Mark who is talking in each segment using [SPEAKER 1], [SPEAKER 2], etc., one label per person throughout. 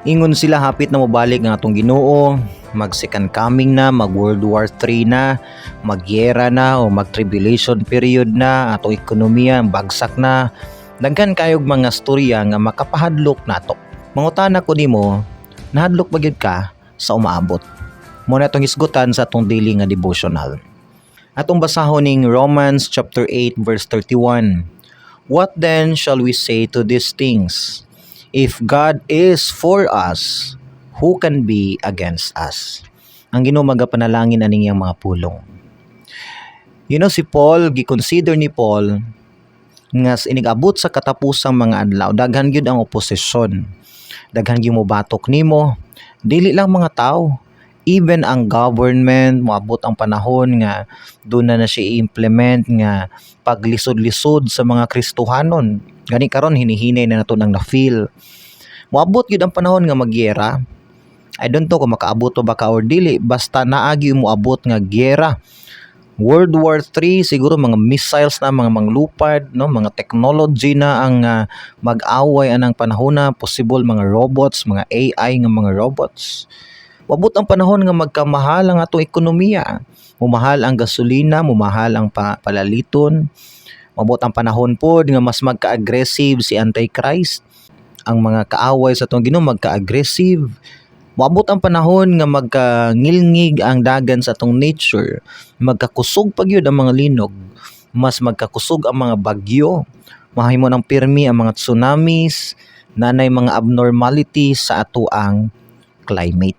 [SPEAKER 1] Ingon sila hapit na mobalik nga atong Ginoo, mag second coming na, mag World War 3 na, magyera na o mag tribulation period na, atong ekonomiya bagsak na. Daghan kayog mga storya nga makapahadlok nato. Mangutana ko nimo, nahadlok ba gyud ka sa umaabot? Mo na atong hisgutan sa atong daily nga devotional. Atong basahon ning Romans chapter 8 verse 31. What then shall we say to these things? If God is for us, who can be against us? Ang Ginoo magapanalangin aning iyang mga pulong. You know, si Paul, giconsider ni Paul nga inigabot sa katapusang mga adlaw, daghan gyud ang oposisyon. Daghan gyud mobatok nimo, dili lang mga tao, even ang government moabot ang panahon nga doon na siya i-implement nga paglisod-lisod sa mga Kristohanon. Gani karon hinihinay na nato nang na-feel. Moabot gyud ang panahon nga magyera. I don't know kung makaabot ba ka or dili, basta naagi moabot nga gyera. World War 3 siguro mga missiles na, mga manglupad, no, mga technology na ang mag-away anang panahon na, possible mga robots, mga AI nga mga robots. Moabot ang panahon nga magkamahal ang atong ekonomiya. Mumahal ang gasolina, mumahal ang palaliton. Mabot ang panahon po nga mas magka-aggressive si Antichrist. Ang mga kaaway sa atong Ginoo magka-aggressive. Mabot ang panahon nga magkangilngig ang dagan sa atong nature. Magkakusog pa gyud ang mga linog. Mas magkakusog ang mga bagyo. Mahimo ng pirmi ang mga tsunamis, nanay mga abnormalities sa atoang climate.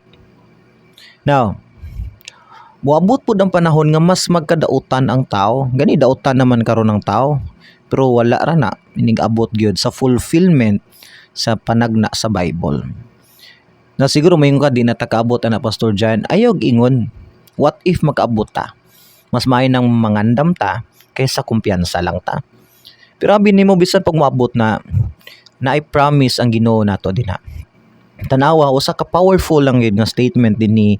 [SPEAKER 1] Now, moabot po ang panahon nga mas magkadautan ang tao. Gani dautan naman karon ng tao. Pero wala ra na inigabot gyud sa fulfillment sa panagna sa Bible. Na siguro mayon ka di natakaabot ana Pastor John. Ayog ingon, what if makaabot ta? Mas maayo nang mangandam ta kaysa kumpiyansa lang ta. Pero abi nimo bisan pag moabot na I promise ang Ginoo nato dinha. Tanawa usa ka powerful lang gyud nga statement din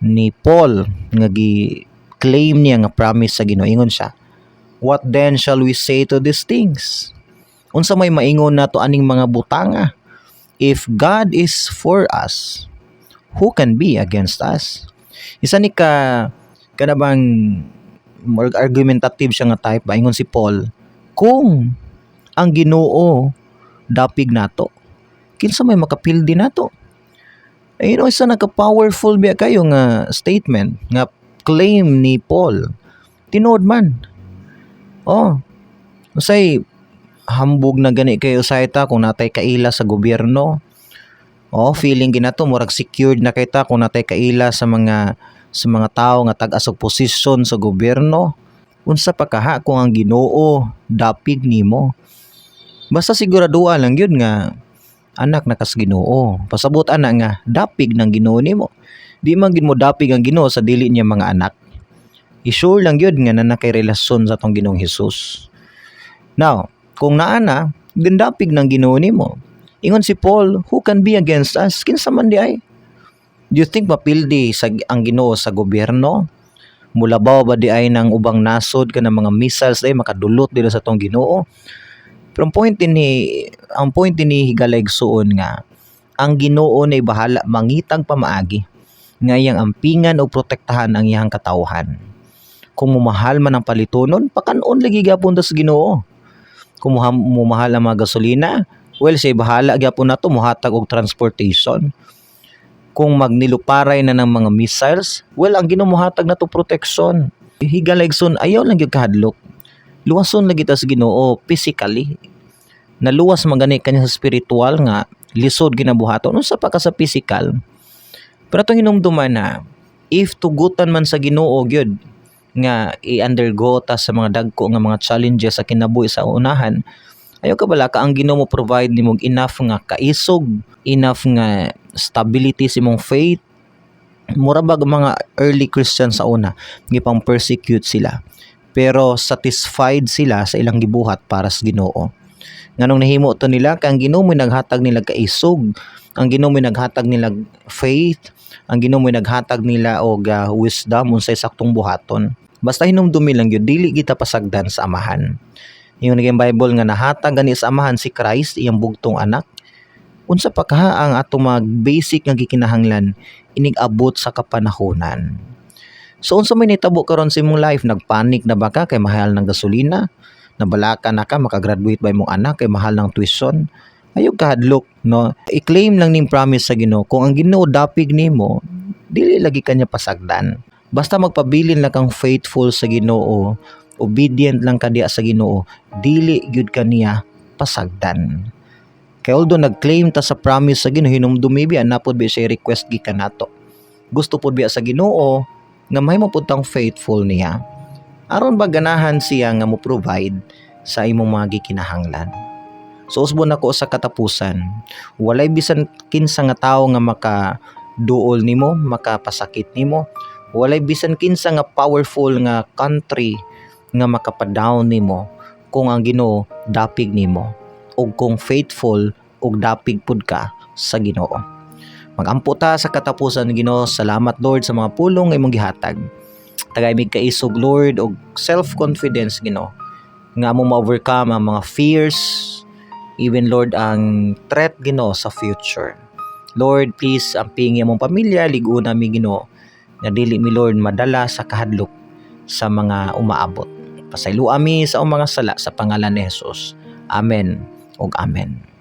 [SPEAKER 1] ni Paul nga gi-claim niya nga promise sa Ginoo. Ingon siya, what then shall we say to these things? Unsa may maingon nato aning mga butanga? If God is for us, who can be against us? Isa ni kanabang argumentative siya nga type ba, ingon si Paul, kung ang Ginoo dapig nato, kinsa may makapildi nato? Ay, isa naka-powerful biya kayo nga statement, nga claim ni Paul. Tinood man. Oh, usay hambog na gani kayo sa ita kung natay kaila sa gobyerno. Oh, feeling ginato murag secured na kita kung natay kaila sa mga tao nga tag-asog posisyon sa gobyerno. Unsa pa kaha kung ang Ginoo dapig nimo? Basta siguraduha lang yun nga anak na kas Ginoo. Pasabot ana nga dapig ng Ginoo nimo. Di man gid mo dapig ang Ginoo sa dili niya mga anak. I-sure lang yun nga na kay relasyon sa atong Ginoong Hesus. Now, kung naa na, gandapig ng Ginoo nimo. Ingon si Paul, who can be against us? Kinsa man di ay? Do you think mapildi ang Ginoo sa gobyerno? Mulabaw ba di ay ng ubang nasod ka ng mga missiles ay makadulot dito sa atong Ginoo? Pero ang point ni higalaygsuon nga ang Ginoo nay bahala mangitag pamaagi nga iyang ampingan o protektahan ang iyang katawhan. Kung mumahal man ang palitonon, pakanon lagi gyapon sa Ginoo. Kung mumahal ang mga gasolina, well, say bahala gyapon nato mohatag og transportation. Kung magniluparay na ng mga missiles, well, ang Ginoo mohatag nato protection. Higalaygsuon ayaw lang gyud kahadlok. Luwason lagi ta sa Ginoo physically. Naluwas magani kanya sa spiritual nga lisod ginabuhaton unsa pa ka sa physical. Pero atong hinumduman na if tugutan man sa Ginoo gyud nga i-undergo ta sa mga dagko nga mga challenges sa kinabuhi sa unahan, ayaw ka bala ka ang Ginoo mo provide nimo enough nga kaisog, enough nga stability sa imong faith. Mura bag mga early Christians sa una, gipang persecute sila. Pero satisfied sila sa ilang gibuhat para sa Ginoo. Nganong nahimo to nila kang Ginoo mo naghatag nila kaisog, ang Ginoo mo naghatag nila faith, ang Ginoo mo naghatag nila og wisdom unsay saktong buhaton. Basta hinumdumi lang yun, dili kita pasagdan sa amahan. Yung naging Bible nga nahatag gani sa amahan si Christ, iyang bugtong anak. unsa pa kaha ang atong mga basic nga gikinahanglan inig abot sa kapanahonan. So unsa may nitabo karon sa imong life? Nagpanik na ba ka kay mahal ng gasolina? Nabalaka na ka makagraduate ba imong anak kay mahal ng tuition? Ayaw kahadlok, no? I-claim lang ning promise sa Ginoo. Kung ang Ginoo dapig nimo, dili lagi kanya pasagdan. Basta magpabilin lang kang faithful sa Ginoo, obedient lang ka diha sa Ginoo, dili gyud kaniya pasagdan. Kay although nag-claim ta sa promise sa Ginoo, hinumdum maybe napod bi siya request gikan nato. Gusto pod biya sa Ginoo nga mahimo pud tang faithful niya. Aron ba ganahan siya nga mo provide sa imong mga gikinahanglan. So usbon ako sa katapusan, walay bisan kinsa nga tawo nga makaduol nimo, makapasakit nimo, walay bisan kinsa nga powerful nga country nga makapadown nimo kung ang Ginoo dapig nimo ug kung faithful ug dapig pud ka sa Ginoo. Magampo ta sa katapusan Ginoo. Salamat Lord sa mga pulong nga imong gihatag. Tagay mig kaisog Lord og self-confidence Ginoo nga mo ma-overcome ang mga fears, even Lord ang threat Ginoo sa future. Lord, please ampingi among pamilya, ligo nami Ginoo nga dili mi Lord madala sa kahadlok sa mga umaabot. Pasaylo ami sa mga sala sa pangalan ni Jesus. Amen ug amen.